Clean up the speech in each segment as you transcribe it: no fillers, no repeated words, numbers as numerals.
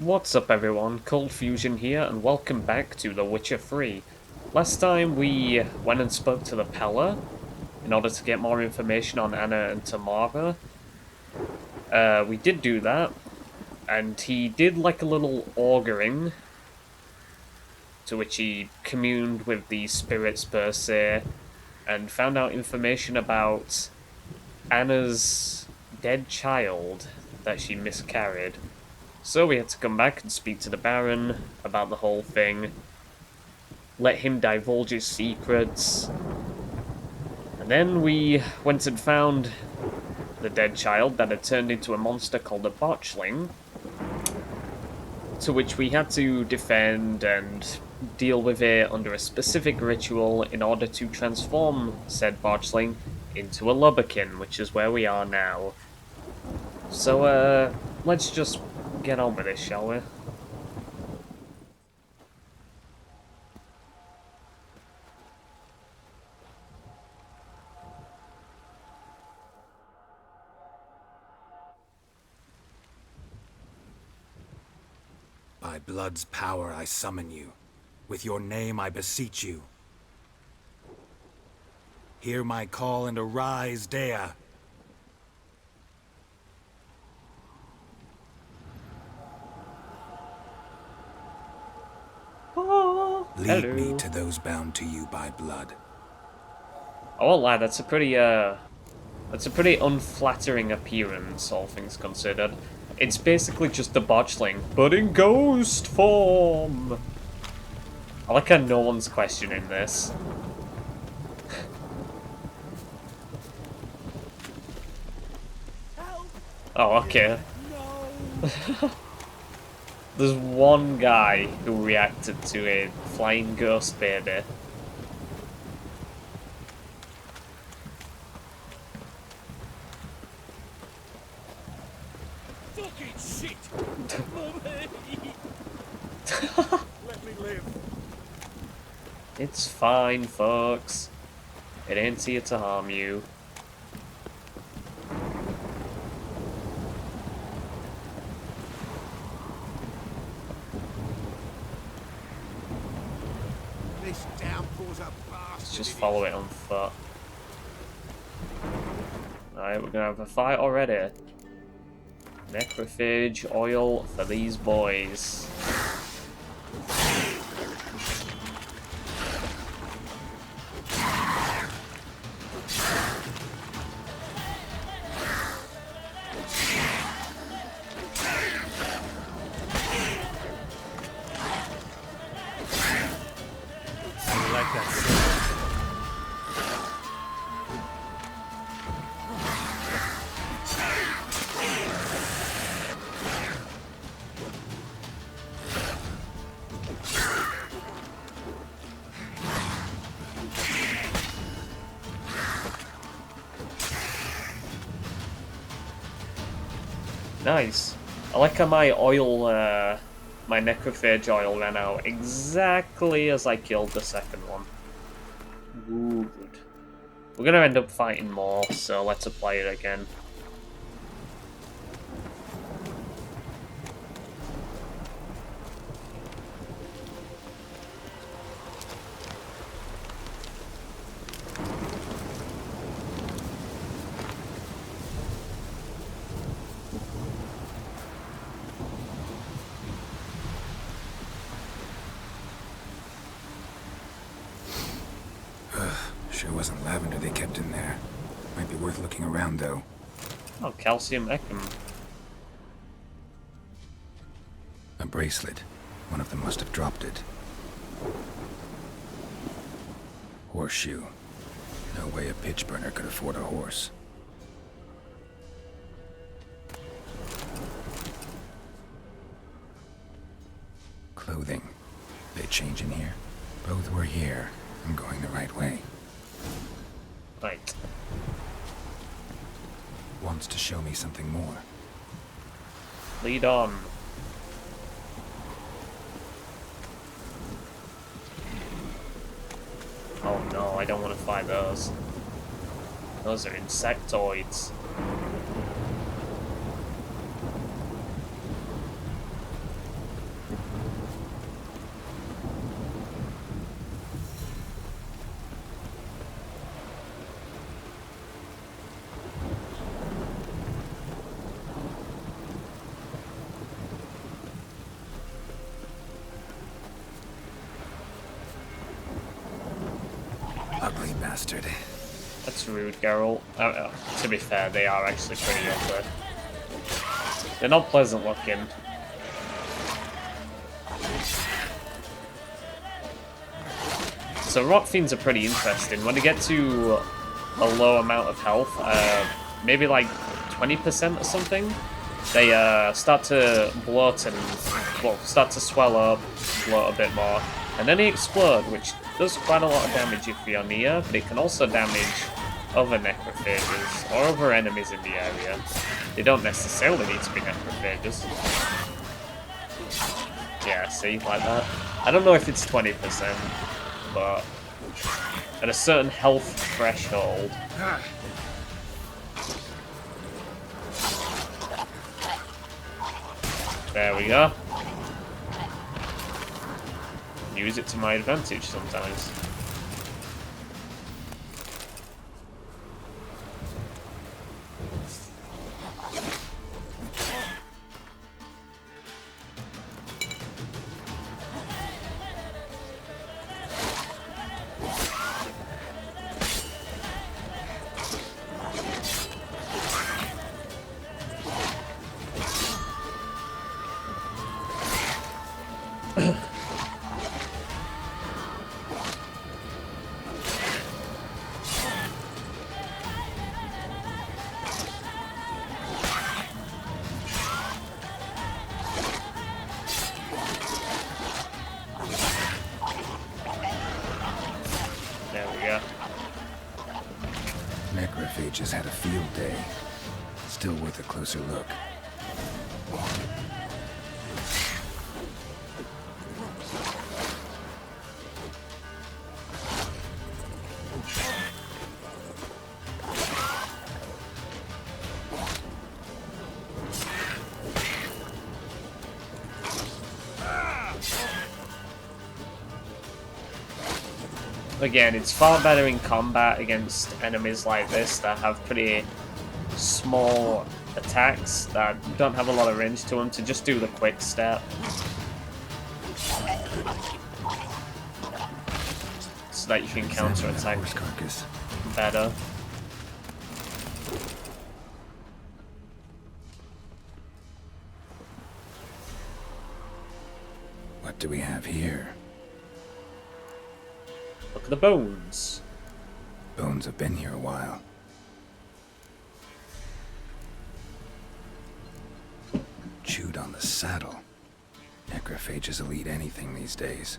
What's up everyone, ColdFusion here and welcome back to The Witcher 3. Last time we went and spoke to the Pella in order to get more information on Anna and Tamara. We did do that, and he did like a little auguring, to which he communed with the spirits per se, and found out information about Anna's dead child that she miscarried. So we had to come back and speak to the Baron about the whole thing, let him divulge his secrets, and then we went and found the dead child that had turned into a monster called a botchling, to which we had to defend and deal with it under a specific ritual in order to transform said botchling into a lubberkin, which is where we are now. So, let's just get on with this, shall we? By blood's power I summon you. With your name I beseech you. Hear my call and arise, Dea. Oh, Lead hello. me to those bound to you by blood. I won't lie, that's a pretty unflattering appearance, all things considered. It's basically just a botchling, but in ghost form! I like how no one's questioning this. Oh, okay. There's one guy who reacted to a flying ghost baby. Fucking shit! Let me live. It's fine, folks. It ain't here to harm you. This downpour's a bastard. Let's just follow it on foot. Alright, we're gonna have a fight already. Necrophage oil for these boys. I like that. Nice. I like how my oil, my necrophage oil ran out exactly as I killed the second one. Good. We're gonna end up fighting more, so let's apply it again. Sure wasn't lavender they kept in there. Might be worth looking around, though. Oh, calcium echem. A bracelet. One of them must have dropped it. Horseshoe. No way a pitch burner could afford a horse. Clothing. They change in here? Both were here. I'm going the right way. Right. Wants to show me something more. Lead on. Oh no, I don't want to fight those. Those are insectoids. bastard. That's rude, Geralt. To be fair, they are actually pretty ugly. They're not pleasant looking. So rock fiends are pretty interesting. When they get to a low amount of health, maybe like 20% or something, they start to bloat and, well, start to swell up, bloat a bit more, and then they explode, which does quite a lot of damage if you're near, but it can also damage other necrophages or other enemies in the area. They don't necessarily need to be necrophages. Yeah, see, like that. I don't know if it's 20%, but at a certain health threshold, there we go. Use it to my advantage sometimes. There we go. Necrophages had a field day. Still worth a closer look. Again, it's far better in combat against enemies like this that have pretty small attacks that don't have a lot of range to them, to just do the quick step. So that you can counter-attack better. What do we have here? Look at the bones. Bones have been here a while. Chewed on the saddle. Necrophages will eat anything these days.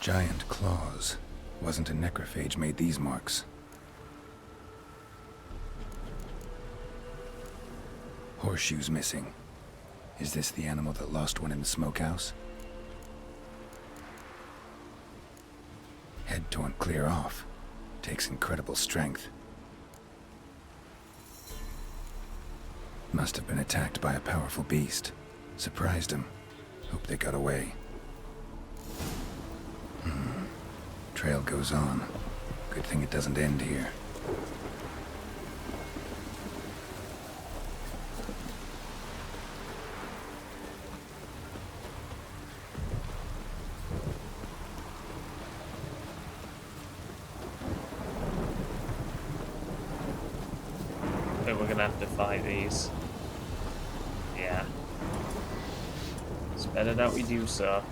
Giant claws. Wasn't a necrophage made these marks. Horseshoes missing. Is this the animal that lost one in the smokehouse? Head torn clear off. Takes incredible strength. Must have been attacked by a powerful beast. Surprised him. Hope they got away. Trail goes on. Good thing it doesn't end here. We're gonna have to fight these. Yeah. It's better that we do so.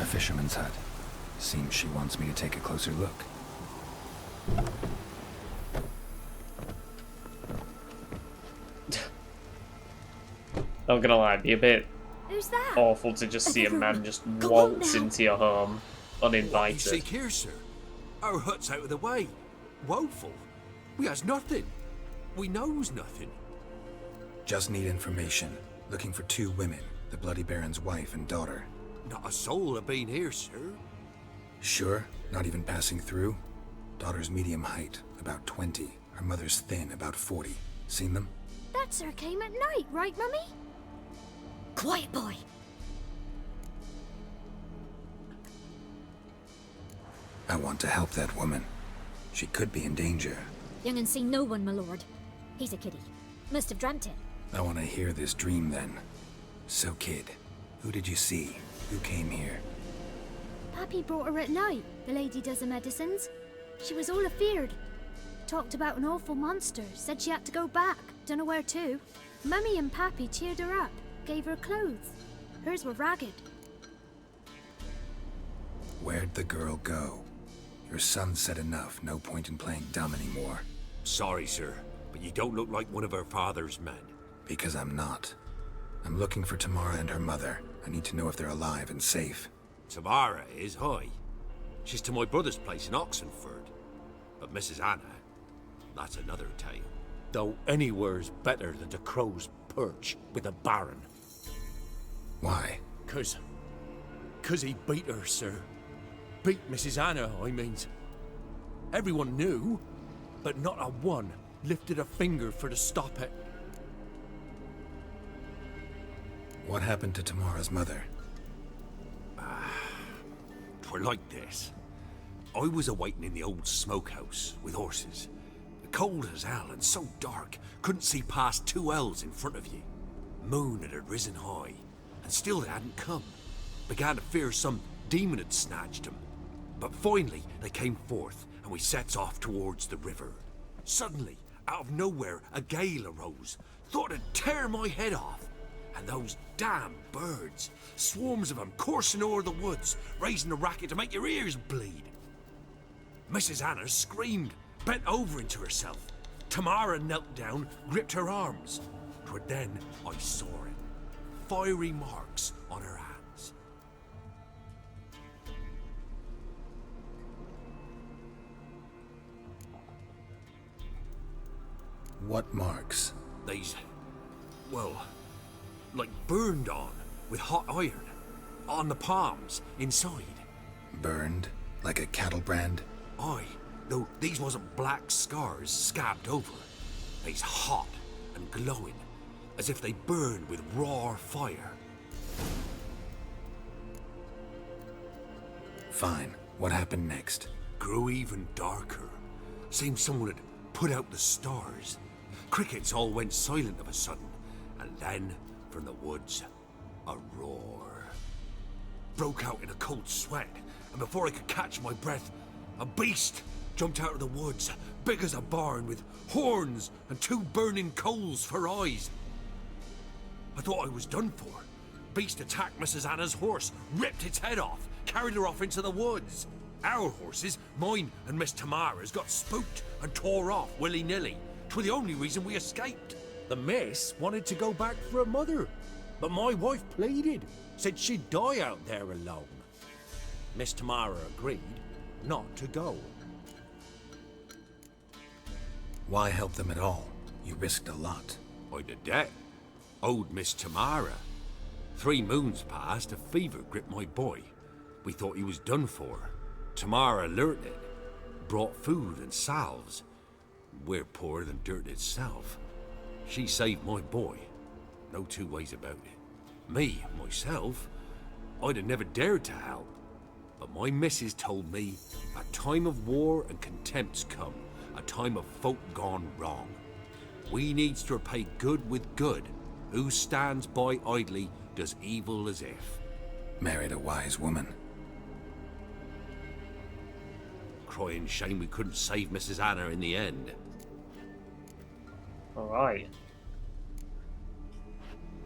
Fisherman's hut. Seems she wants me to take a closer look. Not gonna lie, be a bit Who's that? Awful to just see a man just Come on waltz now. into your home, What you uninvited. seek here, sir? Our hut's out of the way. Woeful. We has nothing. We knows nothing. Just need information. Looking for 2 women, the Bloody Baron's wife and daughter. Not a soul have been here, sir. Sure? Not even passing through? Daughter's medium height, about 20. Her mother's thin, about 40. Seen them? That sir came at night, right, Mummy? Quiet, boy. I want to help that woman. She could be in danger. Young and seen no one, my lord. He's a kiddie. Must have dreamt it. I want to hear this dream then. So, kid, who did you see? Who came here? Pappy brought her at night. The lady does the medicines. She was all afeared. Talked about an awful monster. Said she had to go back. Dunno where to. Mummy and Pappy cheered her up. Gave her clothes. Hers were ragged. Where'd the girl go? Your son said enough. No point in playing dumb anymore. Sorry, sir, but you don't look like one of her father's men. Because I'm not. I'm looking for Tamara and her mother. I need to know if they're alive and safe. Tamara is high. She's to my brother's place in Oxenford. But Mrs. Anna, that's another tale. Though anywhere's better than the Crow's Perch with a baron. Why? Cause he beat her, sir. Beat Mrs. Anna, I means. Everyone knew, but not a one lifted a finger for to stop it. What happened to Tamara's mother? Twere like this. I was awaiting in the old smokehouse with horses. Cold as hell and so dark, couldn't see past 2 ells in front of you. Moon had risen high, and still they hadn't come. Began to fear some demon had snatched them. But finally they came forth, and we sets off towards the river. Suddenly, out of nowhere, a gale arose. Thought it'd tear my head off. And those damn birds, swarms of them coursing o'er the woods, raising a racket to make your ears bleed. Mrs. Anna screamed, bent over into herself. Tamara knelt down, gripped her arms. 'Twere then I saw it. Fiery marks on her hands. What marks? These, well, like burned on with hot iron. On the palms, inside. Burned? Like a cattle brand? Aye, though these wasn't black scars scabbed over. They's hot and glowing, as if they burned with raw fire. Fine. What happened next? Grew even darker. Seemed someone had put out the stars. Crickets all went silent of a sudden, and then, from the woods, a roar. Broke out in a cold sweat, and before I could catch my breath, a beast jumped out of the woods, big as a barn, with horns and 2 burning coals for eyes. I thought I was done for. Beast attacked Mrs. Anna's horse, ripped its head off, carried her off into the woods. Our horses, mine and Miss Tamara's, got spooked and tore off willy-nilly. 'Twere the only reason we escaped. The miss wanted to go back for her mother, but my wife pleaded, said she'd die out there alone. Miss Tamara agreed not to go. Why help them at all? You risked a lot. I'd a debt. Owed Miss Tamara. 3 moons passed, a fever gripped my boy. We thought he was done for. Tamara learnt it. Brought food and salves. We're poorer than dirt itself. She saved my boy. No 2 ways about it. Me, myself, I'd have never dared to help. But my missus told me a time of war and contempt's come. A time of folk gone wrong. We needs to repay good with good. Who stands by idly does evil as if. Married a wise woman. Crying shame we couldn't save Mrs. Anna in the end. Alright.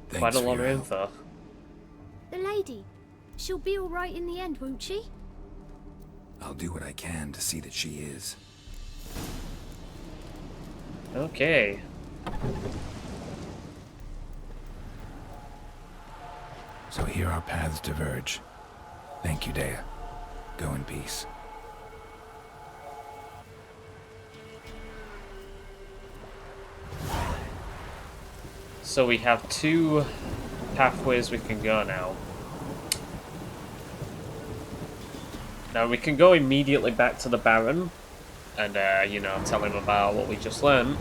Thanks Quite a for lot of your help. info. The lady. She'll be all right in the end, won't she? I'll do what I can to see that she is. Okay. So here our paths diverge. Thank you, Dea. Go in peace. So we have two pathways we can go now. Now we can go immediately back to the Baron and, you know, tell him about what we just learned.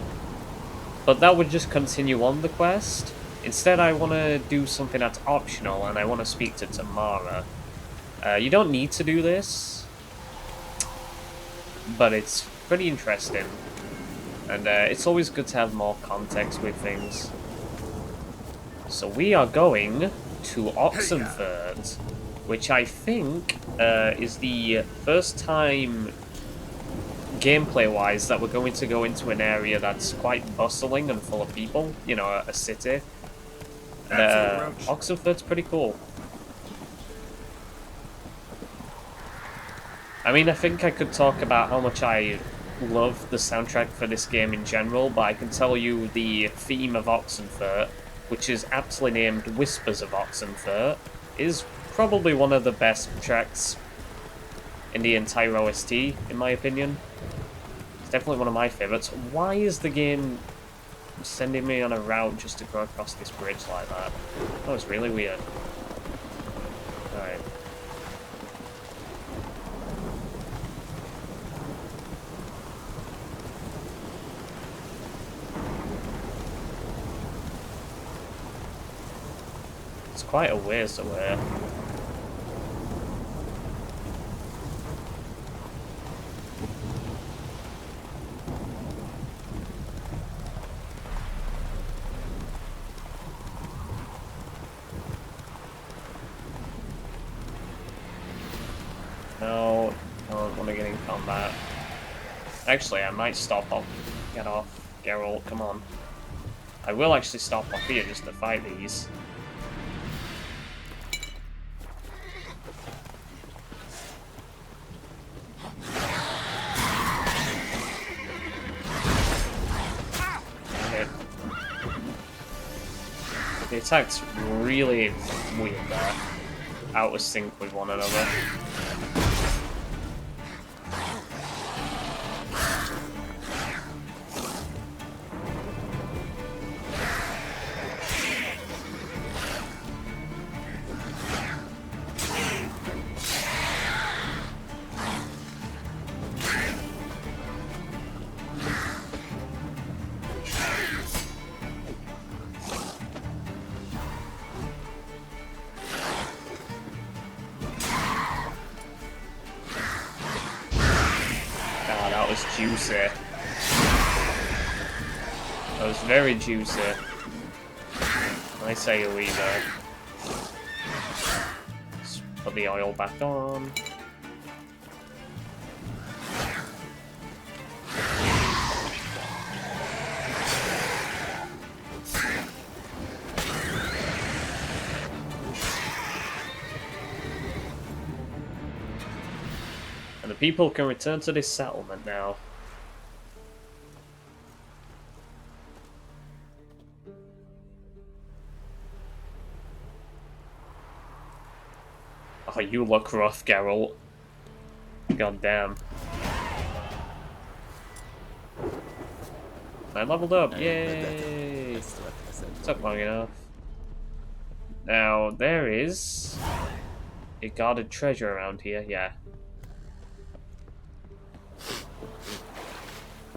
But that would just continue on the quest. Instead, I want to do something that's optional, and I want to speak to Tamara. You don't need to do this, but it's pretty interesting. And it's always good to have more context with things. So we are going to Oxenford, which I think is the first time, gameplay-wise, that we're going to go into an area that's quite bustling and full of people. You know, a city. Oxenford's pretty cool. I mean, I think I could talk about how much I love the soundtrack for this game in general, but I can tell you the theme of Oxenford, which is aptly named Whispers of Oxenford, is probably one of the best tracks in the entire OST, in my opinion. It's definitely one of my favourites. Why is the game sending me on a route just to go across this bridge like that? That was really weird. Alright. It's quite a ways away. No, I don't want to get in combat. Actually, I might stop off. Get off, Geralt, come on. I will actually stop off here just to fight these. Okay. The attack's really weird there. Out of sync with one another. Juicy. That was very juicy. Nice AoE there. Let's put the oil back on. And the people can return to this settlement now. Oh, you look rough, Geralt. God damn. I leveled up, yay! Took long enough. Now, there is a guarded treasure around here, yeah.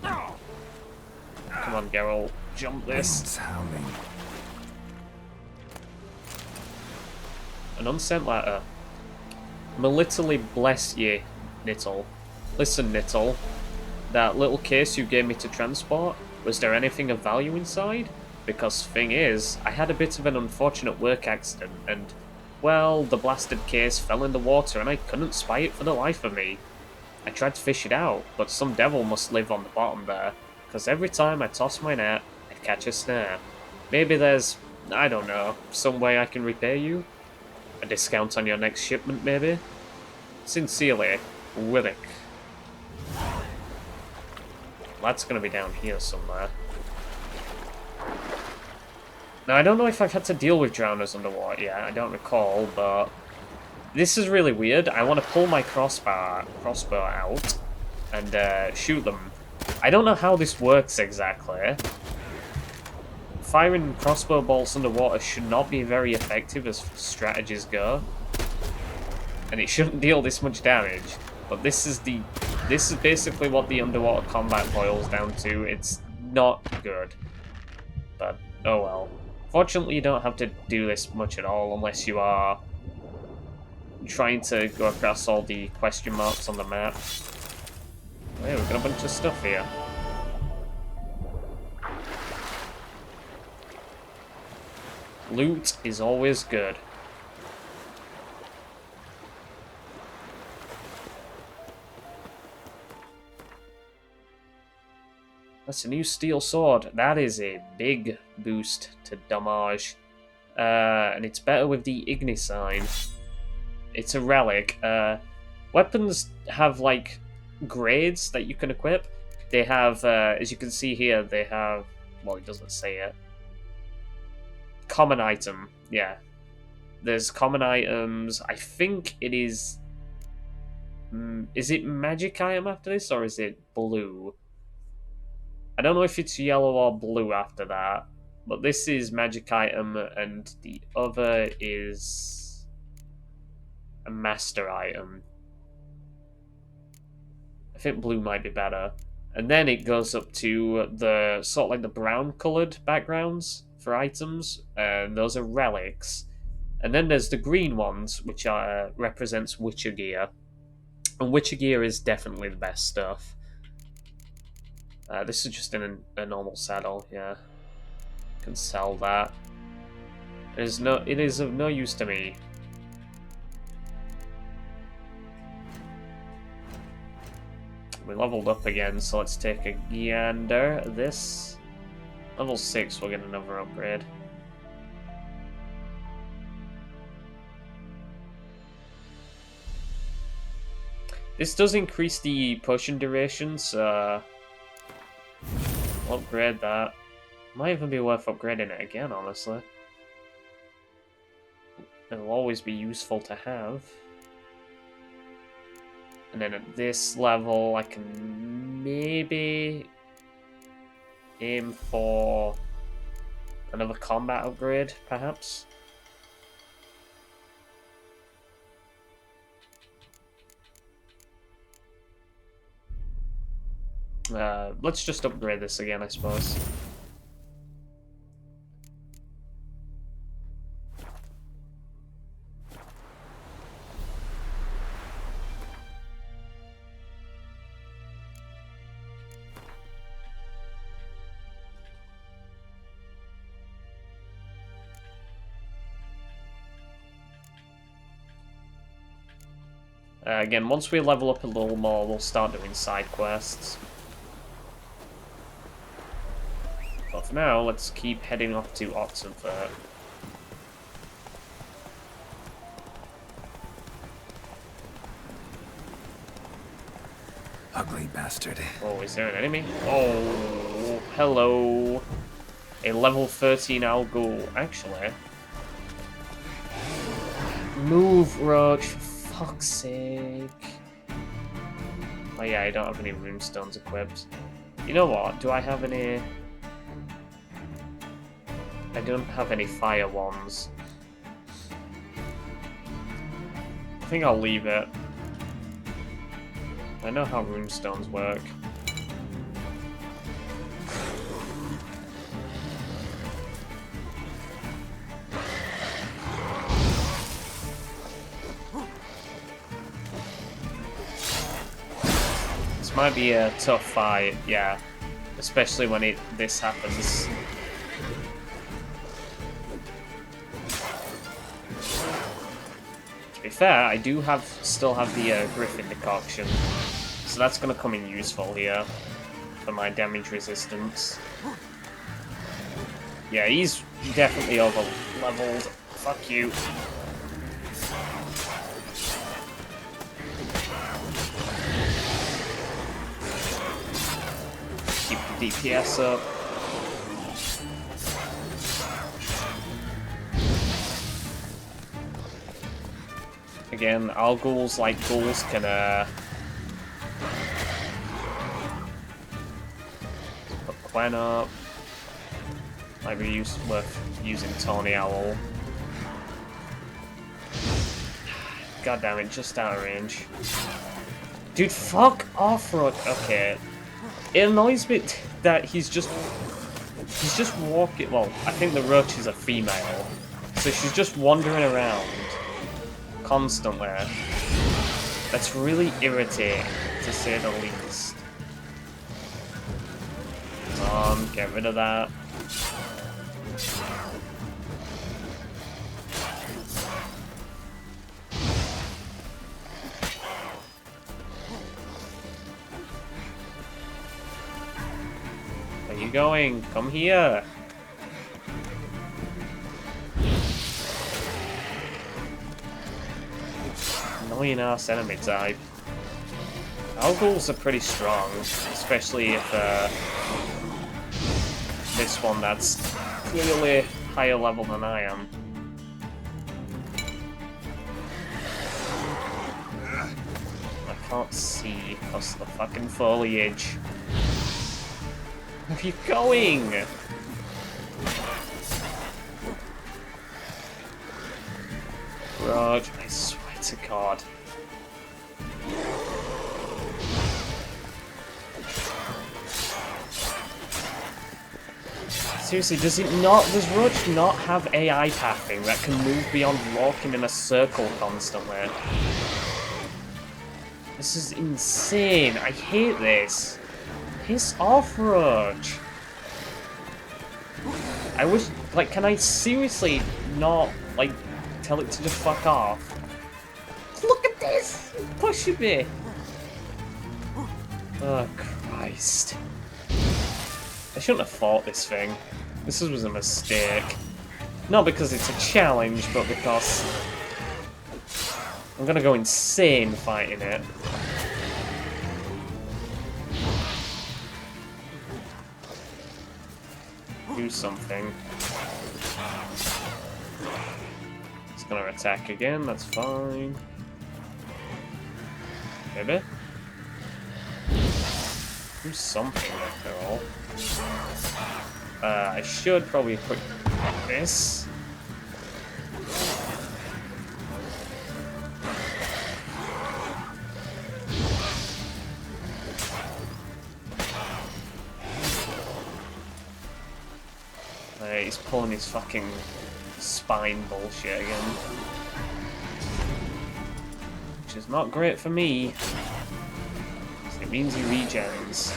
Come on, Geralt, jump this. Howling. An unsent letter. Militally bless ye, Nittle. Listen, Nittle. That little case you gave me to transport, was there anything of value inside? Because thing is, I had a bit of an unfortunate work accident and, well, the blasted case fell in the water and I couldn't spy it for the life of me. I tried to fish it out, but some devil must live on the bottom there, because every time I toss my net, I catch a snare. Maybe there's, I don't know, some way I can repay you? A discount on your next shipment, maybe? Sincerely, Willick. That's gonna be down here somewhere. Now, I don't know if I've had to deal with drowners underwater yet, I don't recall, but this is really weird. I want to pull my crossbow out and shoot them. I don't know how this works exactly. Firing crossbow bolts underwater should not be very effective as strategies go. And it shouldn't deal this much damage. But this is basically what the underwater combat boils down to. It's not good. But, oh well. Fortunately, you don't have to do this much at all unless you are trying to go across all the question marks on the map. Hey, we've got a bunch of stuff here. Loot is always good. That's a new steel sword. That is a big boost to damage. And it's better with the Ignisign. It's a relic. Weapons have, like, grades that you can equip. They have, as you can see here, they have... Well, it doesn't say it. Common item, yeah. There's common items. I think it is... is it magic item after this, or is it blue? I don't know if it's yellow or blue after that, but this is magic item, and the other is a master item. I think blue might be better. And then it goes up to the sort of like the brown coloured backgrounds for items, and those are relics. And then there's the green ones, which are represents Witcher gear. And Witcher gear is definitely the best stuff. This is just in a normal saddle, yeah. Can sell that. It is of no use to me. We leveled up again, so let's take a gander. This level 6, we'll get another upgrade. This does increase the potion duration, so I'll upgrade that. Might even be worth upgrading it again, honestly. It'll always be useful to have. And then at this level, I can maybe aim for another combat upgrade, perhaps. Let's just upgrade this again, I suppose. Again, once we level up a little more, we'll start doing side quests. But for now, let's keep heading off to Oxenfurt. Ugly bastard. Oh, is there an enemy? Oh, hello. A level 13 Algol. Actually. Move, Roach, for fuck's sake. Oh yeah, I don't have any runestones equipped. You know what? Do I have any... I don't have any fire wands. I think I'll leave it. I know how runestones work. This might be a tough fight, yeah. Especially when this happens. To be fair, I do still have the Griffin decoction, so that's going to come in useful here for my damage resistance. Yeah, he's definitely over leveled. Fuck you. Keep the DPS up. Again, all ghouls, like ghouls, can put Quen up. Might be worth using Tawny Owl. God damn it, just out of range. Dude, fuck off, Roach. Okay. It annoys me that he's just walking. Well, I think the Roach is a female. So she's just wandering around constantly. That's really irritating, to say the least. Come on, get rid of that. Where are you going? Come here. Annoying ass enemy type. Alghouls are pretty strong, especially if this one that's clearly higher level than I am. I can't see because of the fucking foliage. Where are you going? Rog, I swear to God. Seriously, does Roach not have AI pathing that can move beyond walking in a circle constantly? This is insane. I hate this. Piss off, Roach. I wish, like, can I seriously not, like, tell it to just fuck off? Look at this! It's pushing me! Oh, Christ. I shouldn't have fought this thing. This was a mistake. Not because it's a challenge, but because I'm gonna go insane fighting it. Do something. It's gonna attack again, that's fine. Maybe? Do something after all. I should probably put this. He's pulling his fucking spine bullshit again. Which is not great for me. It means he regens.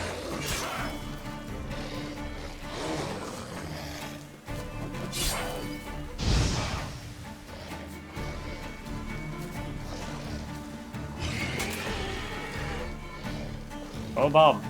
Oh, bomb.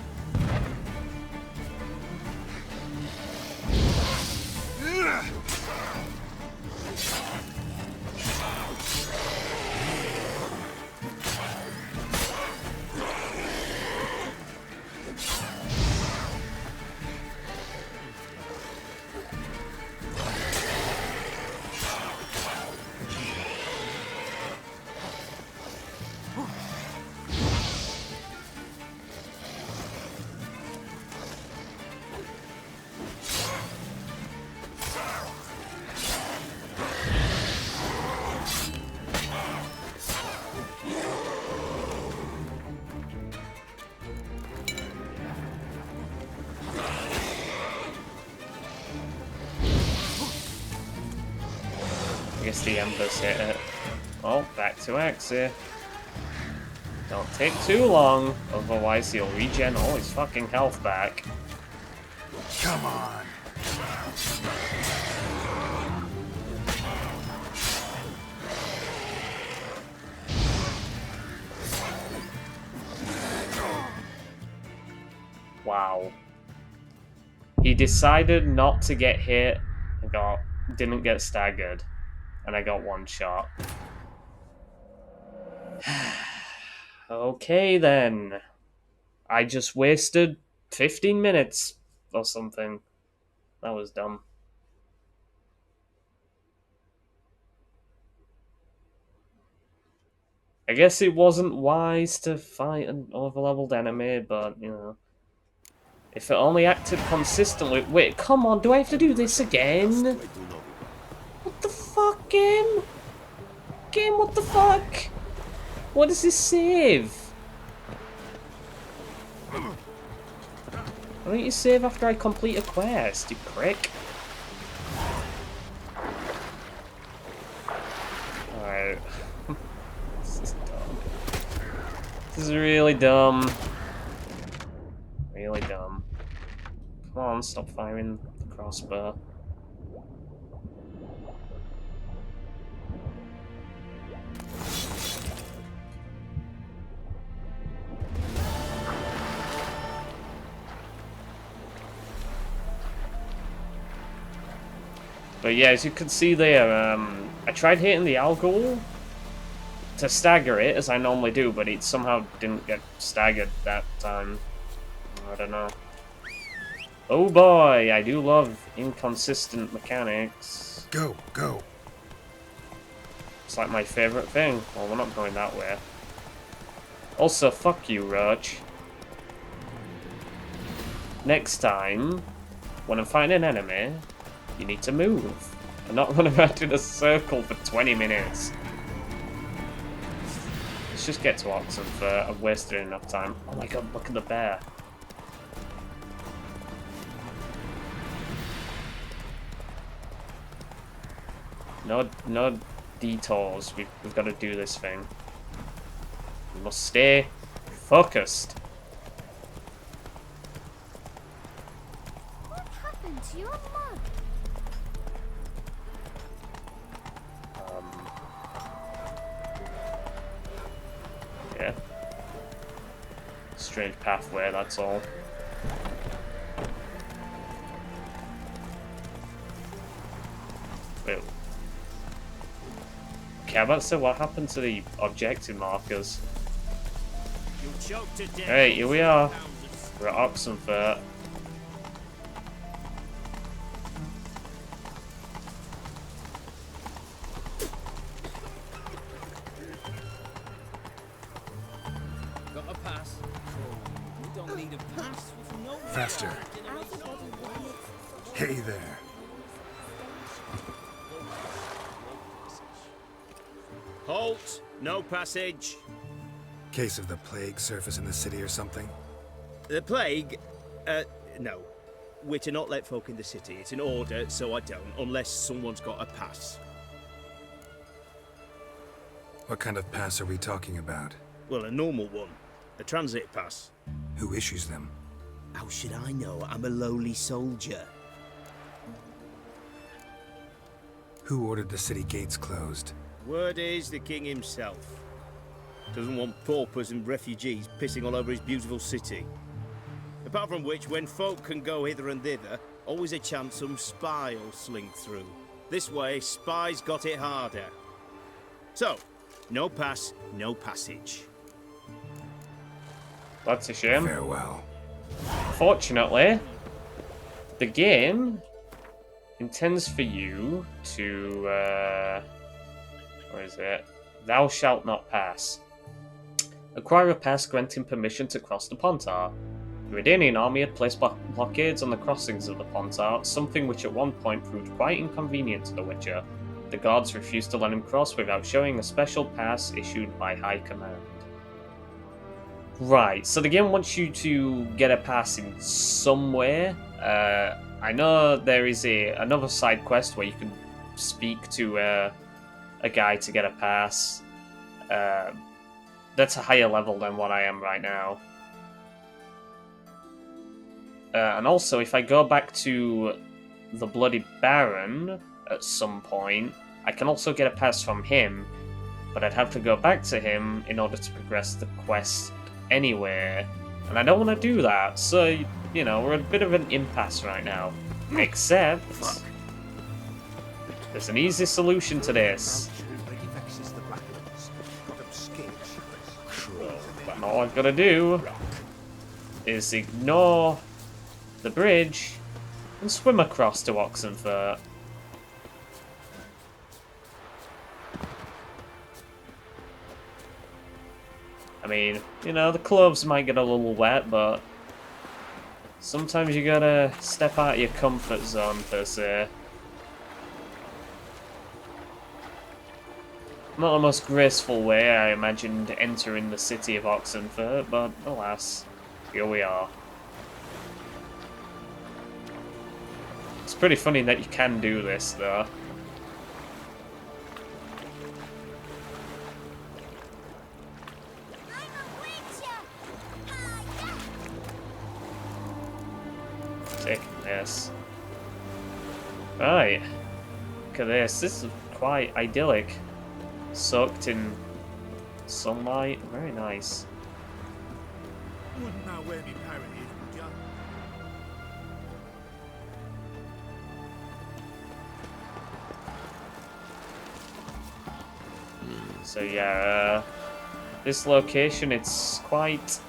I guess the Embers hit it. Oh, back to Axie. Don't take too long, otherwise he'll regen all his fucking health back. Come on. Wow. He decided not to get hit and didn't get staggered. And I got one shot. Okay then. I just wasted 15 minutes or something. That was dumb. I guess it wasn't wise to fight an overleveled enemy, but, you know. If it only acted consistently... Wait, come on, do I have to do this again? What the fuck, game? Game, what the fuck? What does this save? Why don't you save after I complete a quest, you prick? Alright. This is dumb. This is really dumb. Really dumb. Come on, stop firing the crossbow. But yeah, as you can see there, I tried hitting the Algol to stagger it, as I normally do, but it somehow didn't get staggered that time. I don't know. Oh boy, I do love inconsistent mechanics. Go, go. It's like my favourite thing. Well, we're not going that way. Also, fuck you, Roach. Next time, when I'm fighting an enemy, you need to move. And not run around in a circle for 20 minutes. Let's just get to Oxenfurt. I've wasted enough time. Oh my god, look at the bear. No detours. We've got to do this thing. We must stay focused. What happened to your mug? Yeah. Strange pathway, that's all. Wait. Okay, I'm about to say, what happened to the objective markers? Hey, here we are. We're at Oxenfurt. Got a pass. We don't need a pass. Faster. Hey there. Halt! No passage. Case of the plague surface in the city or something? The plague? No. We're to not let folk in the city. It's an order, so I don't, unless someone's got a pass. What kind of pass are we talking about? Well, a normal one. A transit pass. Who issues them? How should I know? I'm a lowly soldier. Who ordered the city gates closed? Word is the king himself. Doesn't want paupers and refugees pissing all over his beautiful city. Apart from which, when folk can go hither and thither, always a chance some spy will slink through. This way, spies got it harder. So, no pass, no passage. That's a shame. Farewell. Fortunately, the game intends for you to, where is it? Thou shalt not pass. Acquire a pass granting permission to cross the Pontar. The Redanian army had placed blockades on the crossings of the Pontar, something which at one point proved quite inconvenient to the Witcher. The guards refused to let him cross without showing a special pass issued by High Command. Right, so the game wants you to get a pass in some way. I know there is another side quest where you can speak to a guy to get a pass. That's a higher level than what I am right now. And also, if I go back to the Bloody Baron at some point, I can also get a pass from him, but I'd have to go back to him in order to progress the quest anywhere, and I don't want to do that, so, you know, we're at a bit of an impasse right now. Except, there's an easy solution to this. And all I've got to do is ignore the bridge and swim across to Oxenfurt. I mean, you know, the clothes might get a little wet, but sometimes you gotta step out of your comfort zone, per se. Not the most graceful way I imagined entering the city of Oxenfurt, but alas, here we are. It's pretty funny that you can do this, though. Taking this. Right. Look at this. This is quite idyllic. Soaked in sunlight. Very nice. Wouldn't know where me parrot is, would ya? So yeah, this location, it's quite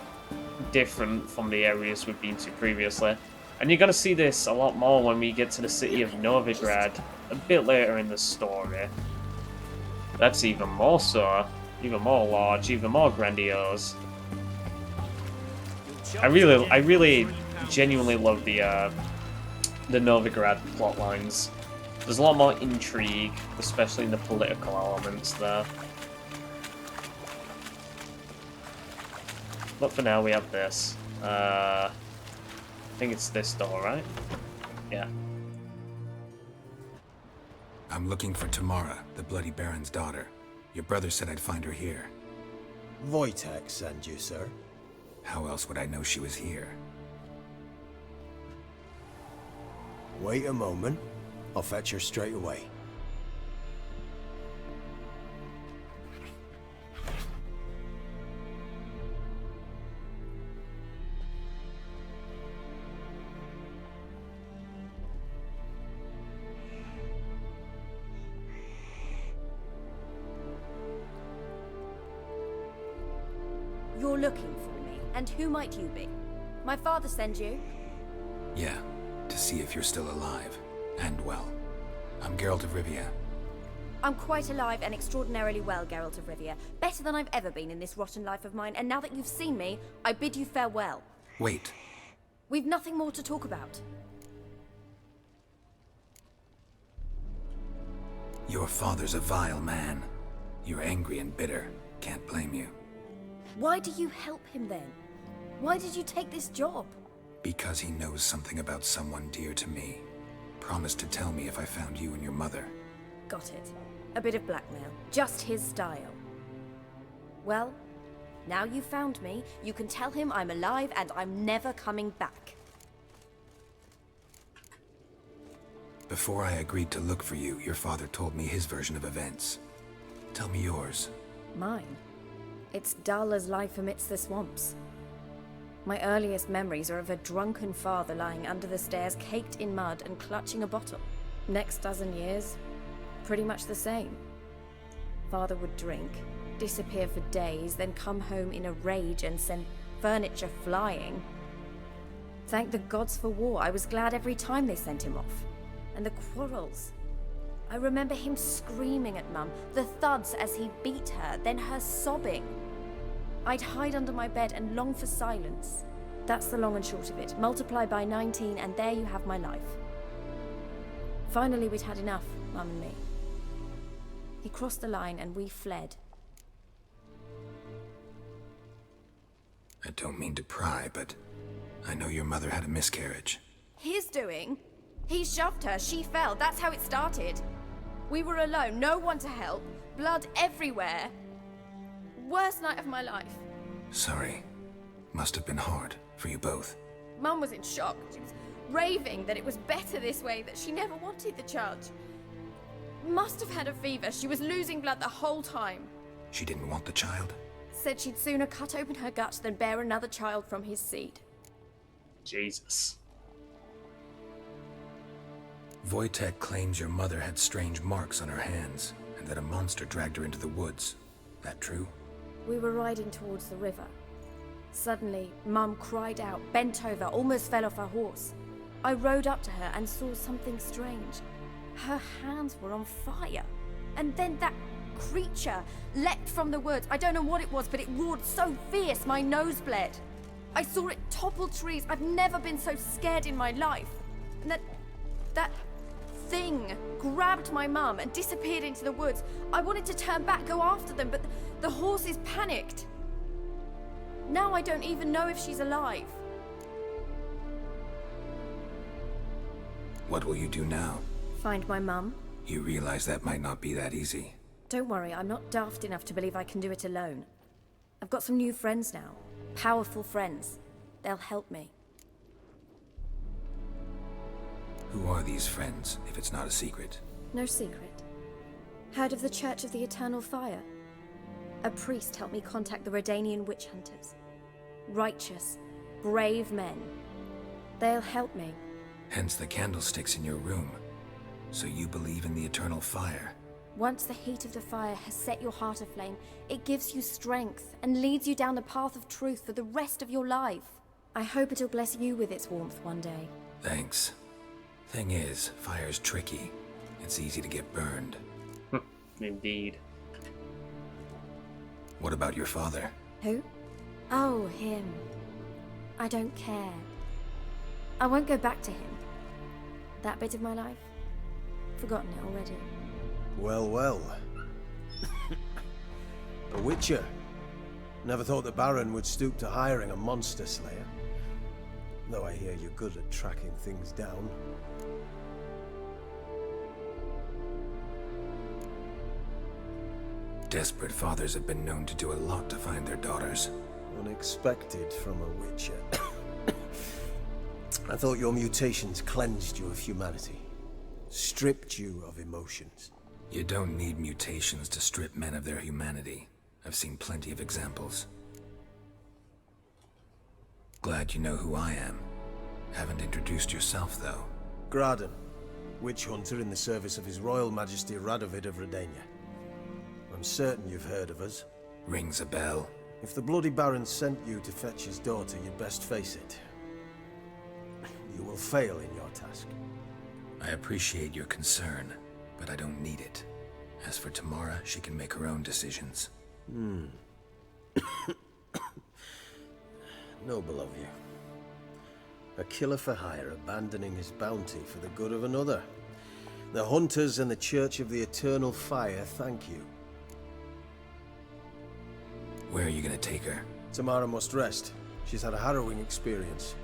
different from the areas we've been to previously. And you're going to see this a lot more when we get to the city of Novigrad a bit later in the story. That's even more so, even more large, even more grandiose. I really genuinely love the Novigrad plot lines. There's a lot more intrigue, especially in the political elements there. But for now, we have this. I think it's this door, right? Yeah. I'm looking for Tamara, the Bloody Baron's daughter. Your brother said I'd find her here. Wojtek sent you, sir. How else would I know she was here? Wait a moment. I'll fetch her straight away. You're looking for me, and who might you be? My father sent you? Yeah, to see if you're still alive. And well. I'm Geralt of Rivia. I'm quite alive and extraordinarily well, Geralt of Rivia. Better than I've ever been in this rotten life of mine, and now that you've seen me, I bid you farewell. Wait. We've nothing more to talk about. Your father's a vile man. You're angry and bitter. Can't blame you. Why do you help him then? Why did you take this job? Because he knows something about someone dear to me. Promised to tell me if I found you and your mother. Got it. A bit of blackmail. Just his style. Well, now you've found me, you can tell him I'm alive and I'm never coming back. Before I agreed to look for you, your father told me his version of events. Tell me yours. Mine? It's dull as life amidst the swamps. My earliest memories are of a drunken father lying under the stairs, caked in mud and clutching a bottle. Next dozen years, pretty much the same. Father would drink, disappear for days, then come home in a rage and send furniture flying. Thank the gods for war. I was glad every time they sent him off. And the quarrels. I remember him screaming at Mum, the thuds as he beat her, then her sobbing. I'd hide under my bed and long for silence. That's the long and short of it. Multiply by 19 and there you have my life. Finally we'd had enough, Mum and me. He crossed the line and we fled. I don't mean to pry, but I know your mother had a miscarriage. His doing? He shoved her, she fell, that's how it started. We were alone, no one to help, blood everywhere. Worst night of my life. Sorry. Must have been hard for you both. Mum was in shock. She was raving that it was better this way, that she never wanted the charge. Must have had a fever. She was losing blood the whole time. She didn't want the child? Said she'd sooner cut open her gut than bear another child from his seed. Jesus. Wojtek claims your mother had strange marks on her hands, and that a monster dragged her into the woods. That true? We were riding towards the river. Suddenly, Mum cried out, bent over, almost fell off her horse. I rode up to her and saw something strange. Her hands were on fire. And then that creature leapt from the woods. I don't know what it was, but it roared so fierce my nose bled. I saw it topple trees. I've never been so scared in my life. And that thing grabbed my mum and disappeared into the woods. I wanted to turn back, go after them, but the horses panicked. Now I don't even know if she's alive. What will you do now? Find my mum. You realize that might not be that easy. Don't worry, I'm not daft enough to believe I can do it alone. I've got some new friends now. Powerful friends. They'll help me. Who are these friends, if it's not a secret? No secret. Heard of the Church of the Eternal Fire? A priest helped me contact the Redanian witch hunters. Righteous, brave men. They'll help me. Hence the candlesticks in your room. So you believe in the eternal fire? Once the heat of the fire has set your heart aflame, it gives you strength and leads you down the path of truth for the rest of your life. I hope it'll bless you with its warmth one day. Thanks. Thing is, fire's tricky. It's easy to get burned. Indeed. What about your father? Who? Oh, him. I don't care. I won't go back to him. That bit of my life? Forgotten it already. Well, well. A witcher. Never thought the Baron would stoop to hiring a monster slayer. Though I hear you're good at tracking things down. Desperate fathers have been known to do a lot to find their daughters. Unexpected from a witcher. I thought your mutations cleansed you of humanity. Stripped you of emotions. You don't need mutations to strip men of their humanity. I've seen plenty of examples. Glad you know who I am. Haven't introduced yourself, though. Graden, witch hunter in the service of His Royal Majesty Radovid of Redania. I'm certain you've heard of us. Rings a bell. If the Bloody Baron sent you to fetch his daughter, you'd best face it. You will fail in your task. I appreciate your concern, but I don't need it. As for Tamara, she can make her own decisions. Noble of you. A killer for hire abandoning his bounty for the good of another. The hunters and the Church of the Eternal Fire thank you. Where are you gonna take her? Tamara must rest. She's had a harrowing experience.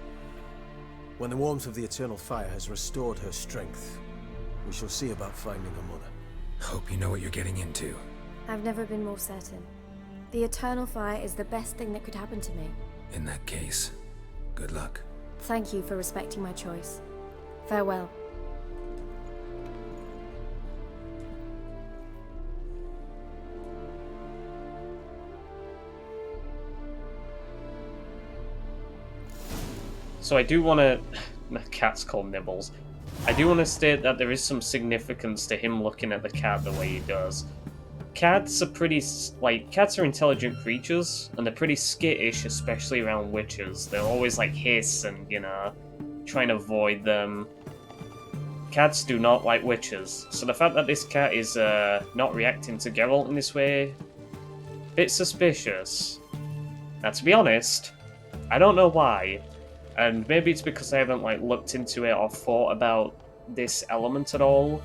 When the warmth of the Eternal Fire has restored her strength, we shall see about finding her mother. Hope you know what you're getting into. I've never been more certain. The Eternal Fire is the best thing that could happen to me. In that case, good luck. Thank you for respecting my choice. Farewell. So I do want to... The cat's called Nibbles. I do want to state that there is some significance to him looking at the cat the way he does. Cats are pretty... cats are intelligent creatures, and they're pretty skittish, especially around witches. They'll always, hiss and, try and avoid them. Cats do not like witches. So the fact that this cat is not reacting to Geralt in this way... bit suspicious. Now, to be honest, I don't know why. And maybe it's because I haven't looked into it or thought about this element at all.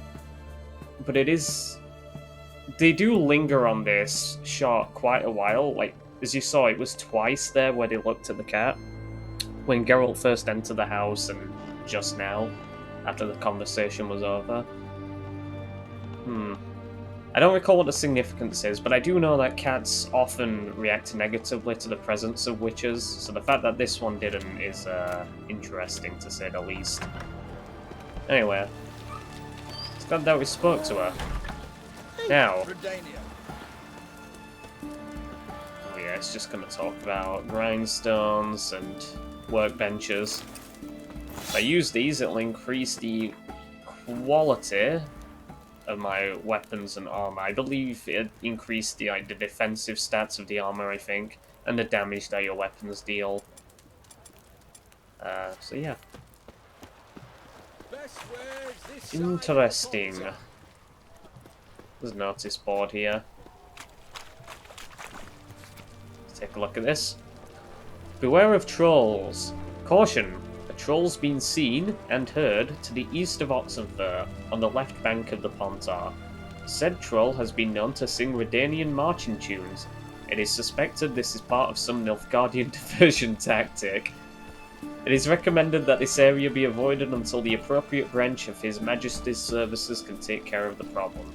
But it is... They do linger on this shot quite a while. As you saw, it was twice there where they looked at the cat. When Geralt first entered the house and just now, after the conversation was over. I don't recall what the significance is, but I do know that cats often react negatively to the presence of witches, so the fact that this one didn't is interesting, to say the least. Anyway, it's glad that we spoke to her. Now, oh yeah, it's just going to talk about grindstones and workbenches. If I use these, it'll increase the quality of my weapons and armor. I believe it increased the defensive stats of the armor, I think, and the damage that your weapons deal. So yeah. Interesting. There's a notice board here. take a look at this. Beware of trolls. Caution! A troll's been seen and heard to the east of Oxenfurt, on the left bank of the Pontar. Said troll has been known to sing Redanian marching tunes. It is suspected this is part of some Nilfgaardian diversion tactic. It is recommended that this area be avoided until the appropriate branch of His Majesty's services can take care of the problem.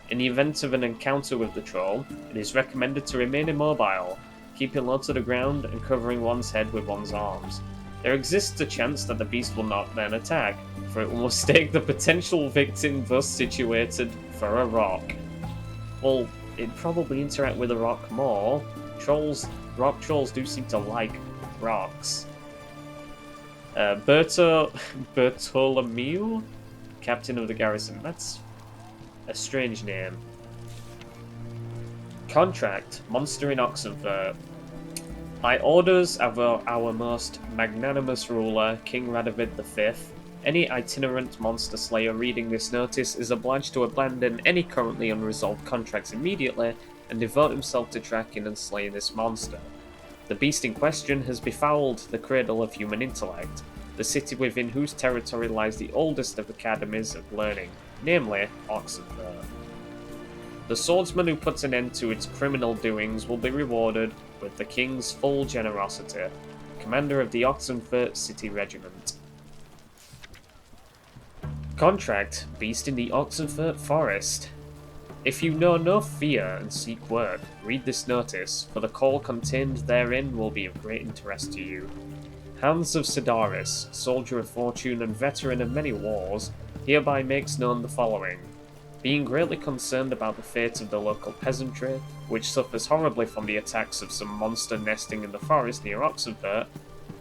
In the event of an encounter with the troll, it is recommended to remain immobile, keeping low to the ground and covering one's head with one's arms. There exists a chance that the beast will not then attack, for it will mistake the potential victim thus situated for a rock. Well, it'd probably interact with a rock more. Rock trolls do seem to like rocks. Bertolomeu, captain of the garrison. That's a strange name. Contract, monster in Oxenfurt. By orders of our most magnanimous ruler, King Radovid V, any itinerant monster slayer reading this notice is obliged to abandon any currently unresolved contracts immediately and devote himself to tracking and slaying this monster. The beast in question has befouled the cradle of human intellect, the city within whose territory lies the oldest of academies of learning, namely Oxenfurt. The swordsman who puts an end to its criminal doings will be rewarded with the king's full generosity. Commander of the Oxenfurt City Regiment. Contract, beast in the Oxenfurt Forest. If you know no fear and seek work, read this notice, for the call contained therein will be of great interest to you. Hans of Sidaris, soldier of fortune and veteran of many wars, hereby makes known the following. Being greatly concerned about the fate of the local peasantry, which suffers horribly from the attacks of some monster nesting in the forest near Oxenfurt,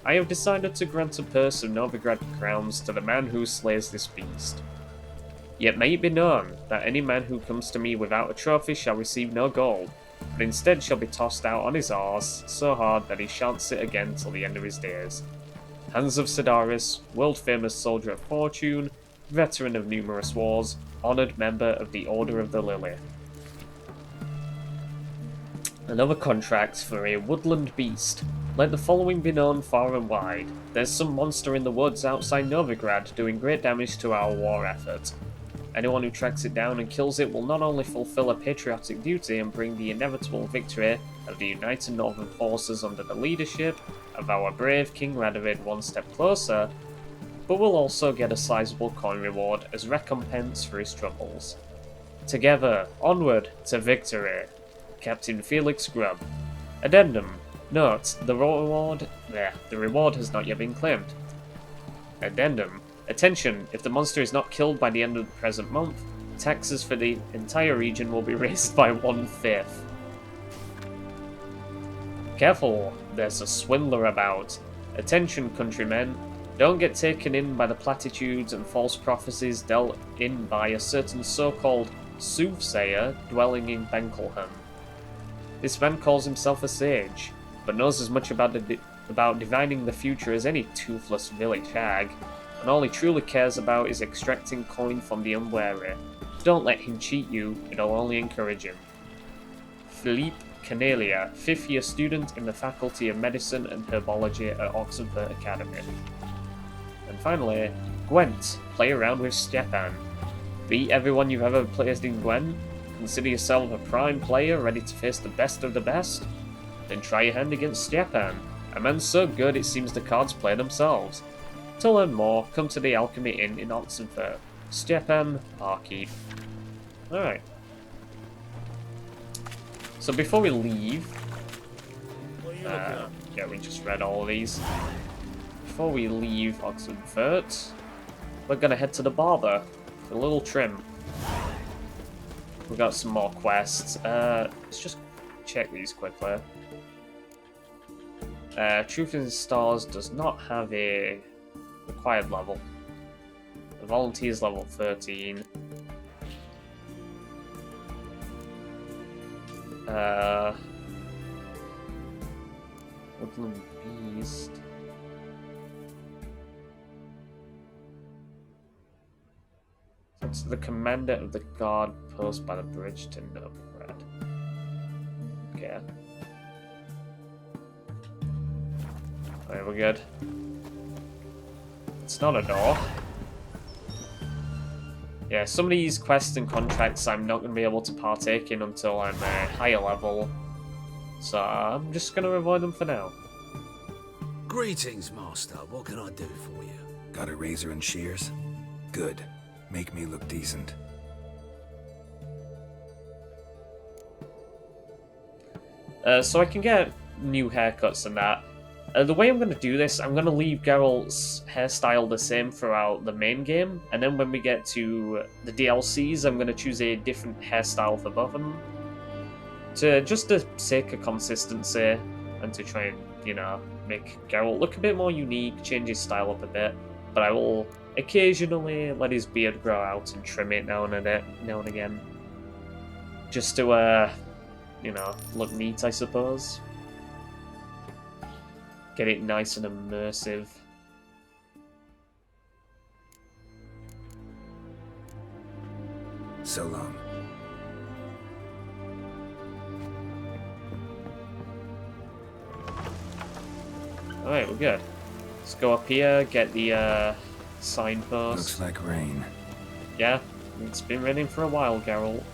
I have decided to grant a purse of Novigrad crowns to the man who slays this beast. Yet may it be known that any man who comes to me without a trophy shall receive no gold, but instead shall be tossed out on his arse so hard that he shan't sit again till the end of his days. Hans of Sidaris, world-famous soldier of fortune, veteran of numerous wars, honoured member of the Order of the Lily. Another contract for a woodland beast. Let the following be known far and wide. There's some monster in the woods outside Novigrad doing great damage to our war effort. Anyone who tracks it down and kills it will not only fulfill a patriotic duty and bring the inevitable victory of the united northern forces under the leadership of our brave King Radovid one step closer, but will also get a sizable coin reward as recompense for his troubles. Together, onward to victory. Captain Felix Grubb. Addendum. Note, the reward has not yet been claimed. Addendum. Attention, if the monster is not killed by the end of the present month, taxes for the entire region will be raised by 1/5. Careful, there's a swindler about. Attention, countrymen. Don't get taken in by the platitudes and false prophecies dealt in by a certain so-called soothsayer dwelling in Benkelheim. This man calls himself a sage, but knows as much about divining the future as any toothless village hag, and all he truly cares about is extracting coin from the unwary. Don't let him cheat you, it'll only encourage him. Philippe Canalia, 5th year student in the Faculty of Medicine and Herbology at Oxenfurt Academy. And finally, Gwent, play around with Stepan. Beat everyone you've ever played in Gwent? Consider yourself a prime player ready to face the best of the best? Then try your hand against Stepan, a man so good it seems the cards play themselves. To learn more, come to the Alchemy Inn in Oxenfurt. Stepan Barkeep. Alright. So before we leave... yeah, we just read all of these. Before we leave Oxenfurt, we're gonna head to the barber for a little trim. We've got some more quests. Let's just check these quickly. Truth in Stars does not have a required level. The volunteer's level 13. Woodland Beast. It's the commander of the guard post by the bridge to Novigrad. Okay. Alright, we're good. It's not a door. Yeah, some of these quests and contracts I'm not going to be able to partake in until I'm a higher level. So I'm just going to avoid them for now. Greetings, Master. What can I do for you? Got a razor and shears? Good. Make me look decent. So I can get new haircuts and that. The way I'm going to do this, I'm going to leave Geralt's hairstyle the same throughout the main game, and then when we get to the DLCs, I'm going to choose a different hairstyle for both of them. Just to sake of consistency, and to try and, you know, make Geralt look a bit more unique, change his style up a bit. But I will occasionally let his beard grow out and trim it now and again. Just to, you know, look neat, I suppose. Get it nice and immersive. So long. Alright, we're good. Let's go up here, get the signpost. Looks like rain. Yeah, it's been raining for a while, Geralt.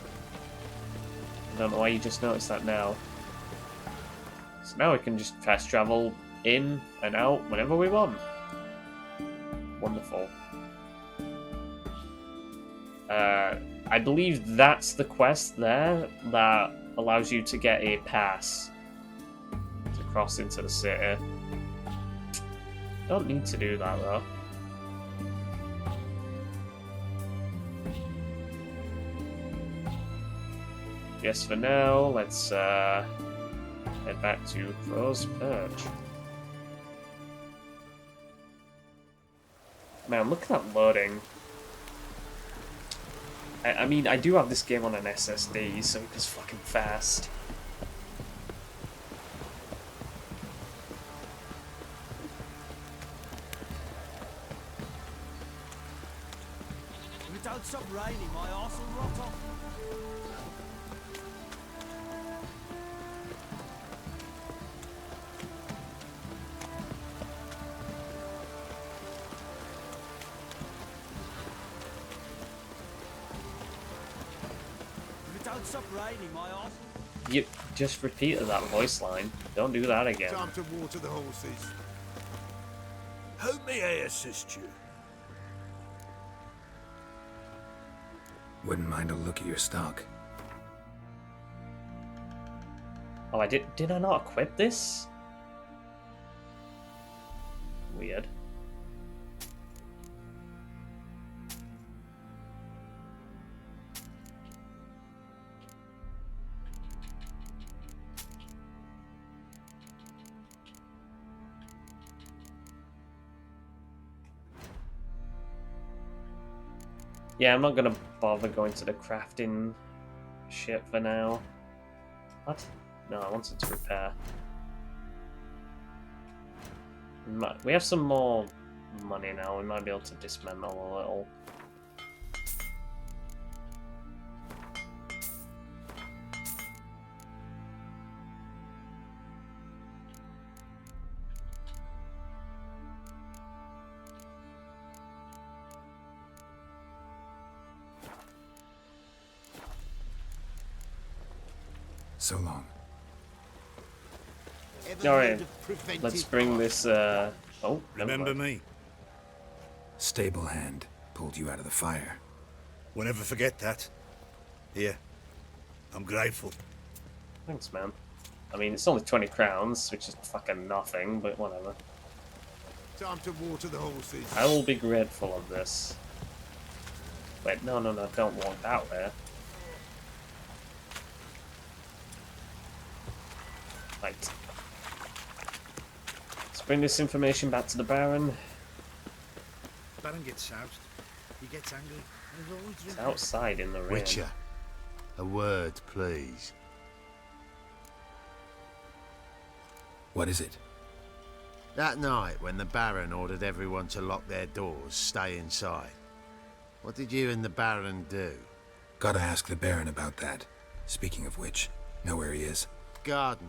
I don't know why you just noticed that now. So now we can just fast travel in and out whenever we want. Wonderful. I believe that's the quest there that allows you to get a pass to cross into the city. Don't need to do that though. Yes, for now, let's head back to Crow's Perch. Man, look at that loading. I mean, I do have this game on an SSD, so it's fucking fast. If it don't stop raining, my arse will rot off. Don't stop raining, my arse. You just repeated that voice line. Don't do that again. Time to water the horses. How may I assist you? Wouldn't mind a look at your stock. Oh, I did I not equip this? Weird. Yeah, I'm not gonna bother going to the crafting ship for now. What? No, I wanted to repair. We have some more money now. We might be able to dismantle a little. So long. Alright, let's bring this, oh, never Remember mind. me? Stable hand pulled you out of the fire. We'll never forget that. Here. I'm grateful. Thanks, man. I mean, it's only 20 crowns, which is fucking nothing, but whatever. Time to water the horses. I will be grateful of this. Wait, no, don't walk that way. Right. Let's bring this information back to the Baron. Baron gets soused. He gets angry. And he's always It's outside in the rain. Witcher, a word, please. What is it? That night, when the Baron ordered everyone to lock their doors, stay inside, what did you and the Baron do? Gotta ask the Baron about that. Speaking of which, know where he is? Garden.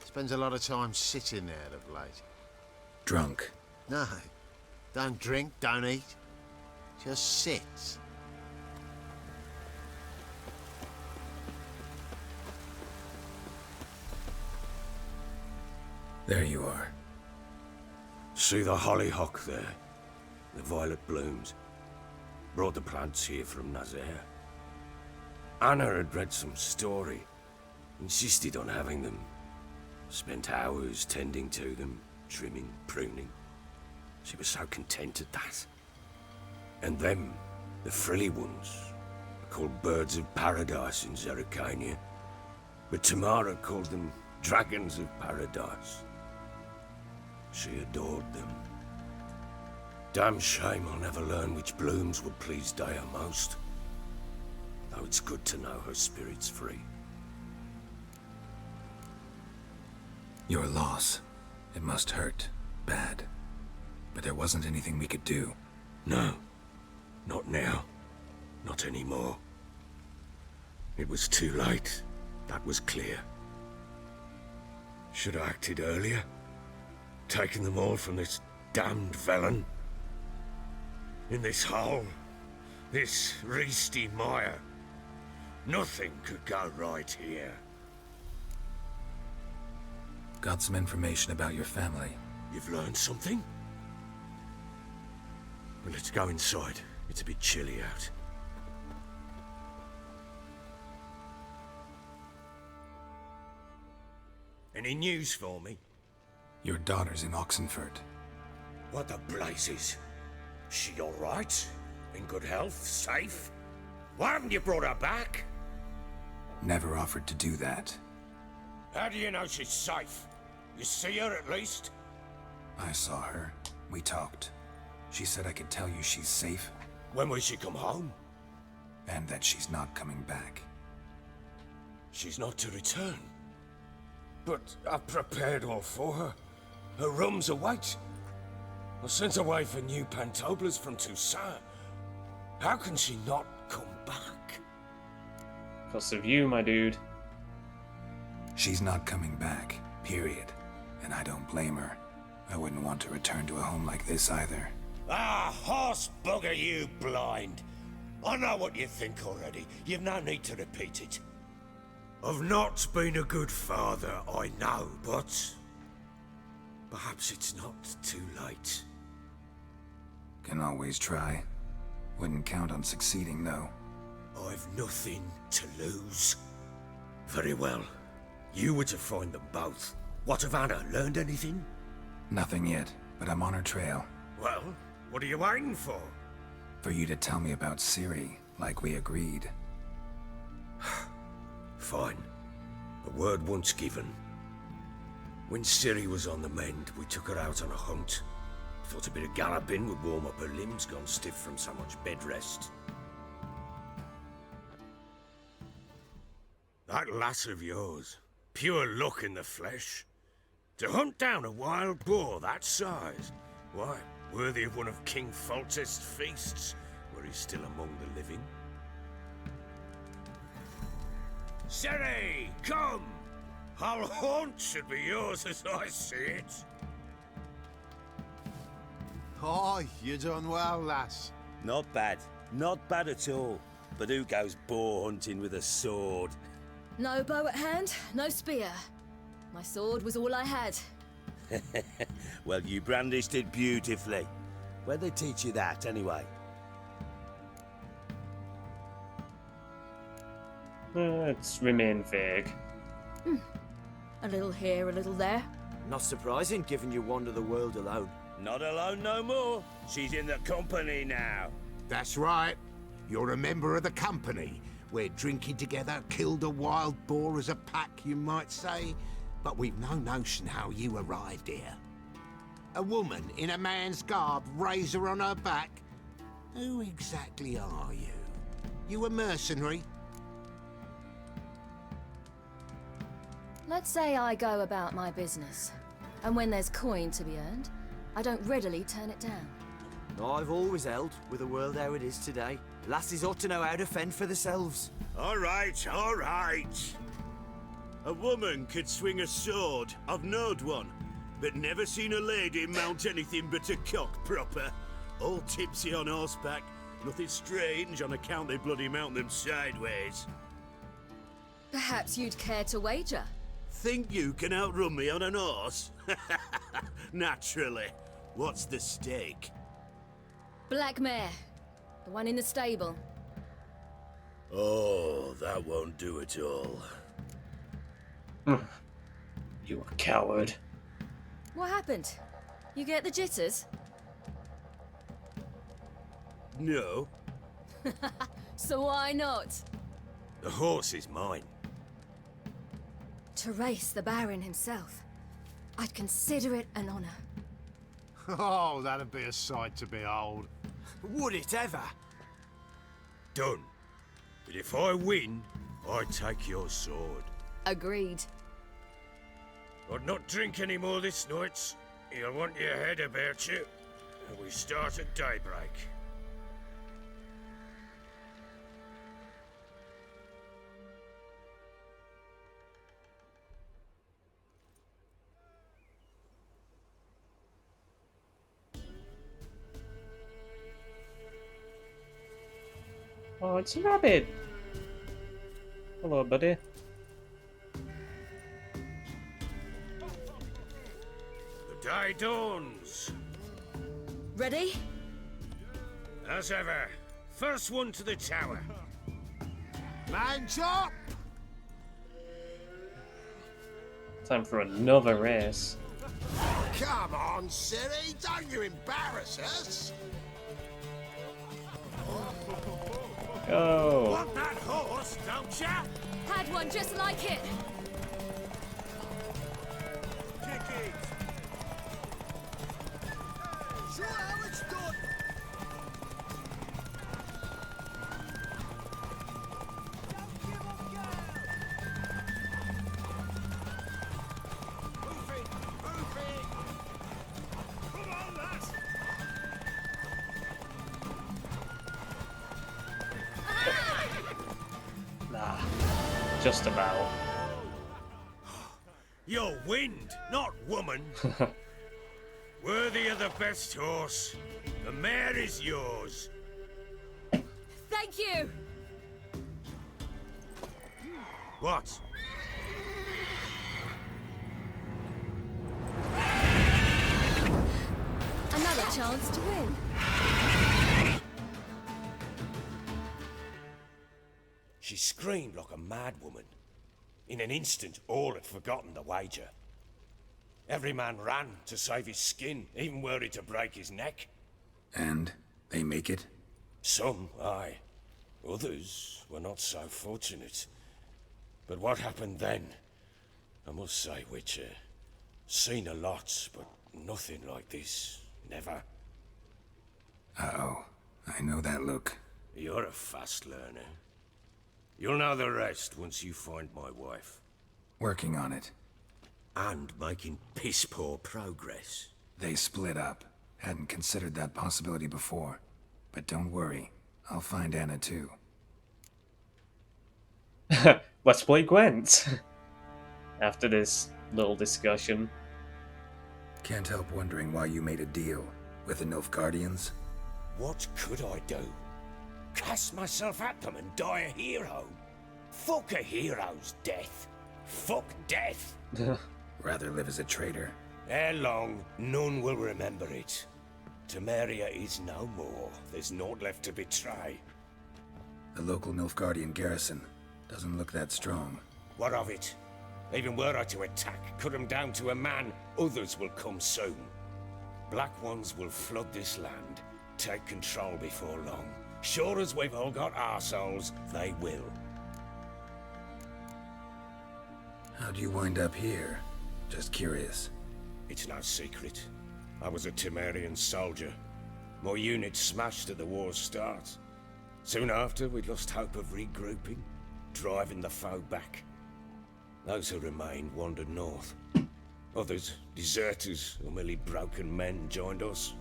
Spends a lot of time sitting there of late. Drunk. No. Don't drink, don't eat. Just sit. There you are. See the hollyhock there? The violet blooms. Brought the plants here from Nazaire. Anna had read some story. Insisted on having them. Spent hours tending to them, trimming, pruning. She was so content at that. And them, the frilly ones, are called birds of paradise in Zerrikania. But Tamara called them dragons of paradise. She adored them. Damn shame I'll never learn which blooms would please Dea most. Though it's good to know her spirit's free. Your loss. It must hurt. Bad. But there wasn't anything we could do. No. Not now. Not anymore. It was too late. That was clear. Should have acted earlier. Taken them all from this damned Velen. In this hole. This reesty mire. Nothing could go right here. Got some information about your family. You've learned something? Well, let's go inside. It's a bit chilly out. Any news for me? Your daughter's in Oxenford. What the blazes? She all right? In good health? Safe? Why haven't you brought her back? Never offered to do that. How do you know she's safe? You see her at least? I saw her. We talked. She said I could tell you she's safe. When will she come home? And that she's not coming back. She's not to return. But I've prepared all for her. Her rooms await. I sent away for new pantoblas from Toussaint. How can she not come back? Because of you, my dude. She's not coming back, period. And I don't blame her. I wouldn't want to return to a home like this either. Ah, horse bugger you, blind. I know what you think already. You've no need to repeat it. I've not been a good father, I know, but perhaps it's not too late. Can always try. Wouldn't count on succeeding, though. I've nothing to lose. Very well. You were to find them both. What of Anna? Learned anything? Nothing yet, but I'm on her trail. Well, what are you waiting for? For you to tell me about Ciri, like we agreed. Fine. A word once given. When Ciri was on the mend, we took her out on a hunt. Thought a bit of galloping would warm up her limbs gone stiff from so much bed rest. That lass of yours, pure luck in the flesh. To hunt down a wild boar that size, why, worthy of one of King Foltest's feasts, where he's still among the living. Ciri, come! Our haunt should be yours as I see it. Oh, you done well, lass. Not bad. Not bad at all. But who goes boar hunting with a sword? No bow at hand, no spear. My sword was all I had. Well, you brandished it beautifully. Where'd they teach you that, anyway? It's remain vague. A little here, a little there. Not surprising, given you wander the world alone. Not alone no more. She's in the company now. That's right. You're a member of the company. We're drinking together, killed a wild boar as a pack, you might say. But we've no notion how you arrived here. A woman in a man's garb, razor on her back. Who exactly are you? You a mercenary? Let's say I go about my business. And when there's coin to be earned, I don't readily turn it down. I've always held, with the world how it is today, lasses ought to know how to fend for themselves. All right, all right. A woman could swing a sword. I've knowed one. but never seen a lady mount anything but a cock proper. All tipsy on horseback. Nothing strange on account they bloody mount them sideways. Perhaps you'd care to wager? Think you can outrun me on an horse? Naturally. What's the stake? Black mare. The one in the stable. Oh, that won't do at all. You a coward. What happened? You get the jitters? No. So why not? The horse is mine. To race the Baron himself. I'd consider it an honor. Oh, that'd be a sight to behold. Would it ever? Done. But if I win, I take your sword. Agreed. I'd not drink any more this night. You'll want your head about you. And we start at daybreak. Oh, it's a rabbit. Hello, buddy. The day dawns. Ready? As ever, first one to the tower. Man chop! Time for another race. Come on, Siri, don't you embarrass us! Go! Want that horse, don't ya? Had one just like it. Kick it. Show how it's done! Come on, lads. Nah, just about. You're wind, not woman. Worthy of the best horse. The mare is yours. Thank you. What? Another chance to win. She screamed like a mad woman. In an instant, all had forgotten the wager. Every man ran to save his skin, even were it to break his neck. And they make it? Some, aye. Others were not so fortunate. But what happened then? I must say, Witcher, seen a lot, but nothing like this. Never. Uh-oh. I know that look. You're a fast learner. You'll know the rest once you find my wife. Working on it. And making piss-poor progress. They split up. Hadn't considered that possibility before. But don't worry. I'll find Anna too. Let's play Gwent. After this little discussion. Can't help wondering why you made a deal with the Nilfgaardians. What could I do? Cast myself at them and die a hero? Fuck a hero's death. Fuck death. Rather live as a traitor. Ere long, none will remember it. Temeria is no more. There's naught left to betray. The local Nilfgaardian garrison doesn't look that strong. What of it? Even were I to attack, cut them down to a man, others will come soon. Black ones will flood this land, take control before long. Sure as we've all got arseholes, they will. How'd you wind up here? Just curious. It's no secret. I was a Temerian soldier. My unit smashed at the war's start. Soon after, we lost hope of regrouping, driving the foe back. Those who remained wandered north. Others, deserters or merely broken men, joined us.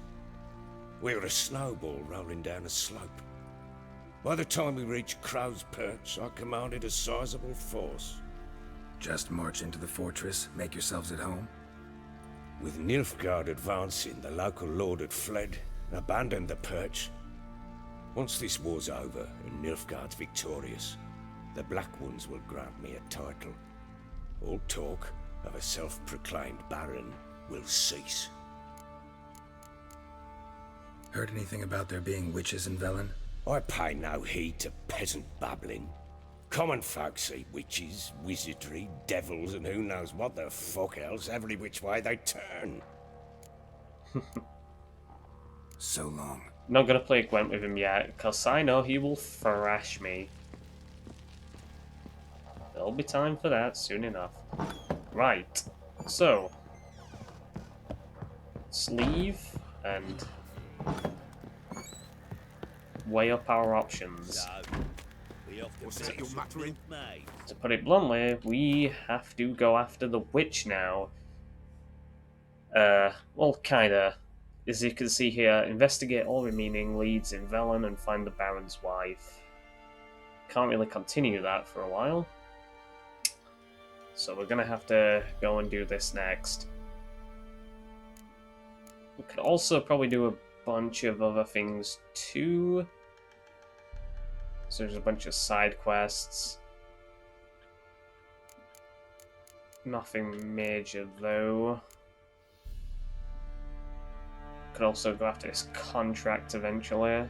We were a snowball rolling down a slope. By the time we reached Crow's Perch, I commanded a sizable force. Just march into the fortress, make yourselves at home? With Nilfgaard advancing, the local lord had fled and abandoned the perch. Once this war's over and Nilfgaard's victorious, the Black Ones will grant me a title. All talk of a self-proclaimed baron will cease. Heard anything about there being witches in Velen? I pay no heed to peasant babbling. Common folk see witches, wizardry, devils, and who knows what the fuck else every which way they turn. So long. Not gonna play Gwent with him yet, because I know he will thrash me. There'll be time for that soon enough. Right, so let's leave and weigh up our options. To put it bluntly, we have to go after the witch now. Well, kinda. As you can see here, investigate all remaining leads in Velen and find the Baron's wife. Can't really continue that for a while. So we're gonna have to go and do this next. We could also probably do a bunch of other things too. So there's a bunch of side quests. Nothing major though. Could also go after this contract eventually.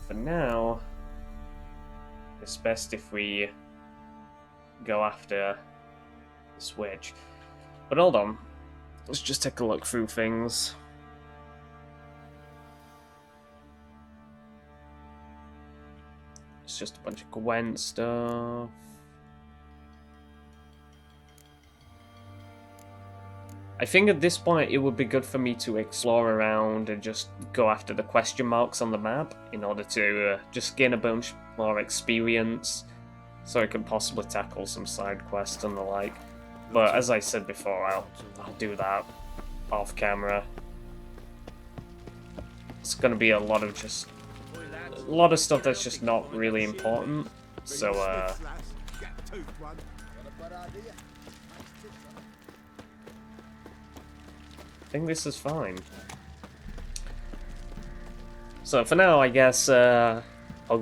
For now, it's best if we go after the switch. But hold on, let's just take a look through things. It's just a bunch of Gwent stuff. I think at this point it would be good for me to explore around and just go after the question marks on the map in order to just gain a bunch more experience so I can possibly tackle some side quests and the like. But as I said before, I'll do that off camera. It's gonna be a lot of stuff that's just not really important. So I think this is fine. So for now, I guess I'll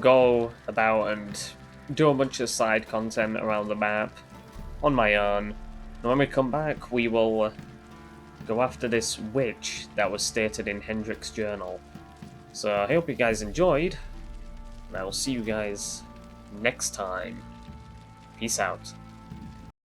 go about and do a bunch of side content around the map on my own. And when we come back, we will go after this witch that was stated in Hendrik's journal. So I hope you guys enjoyed, and I will see you guys next time. Peace out.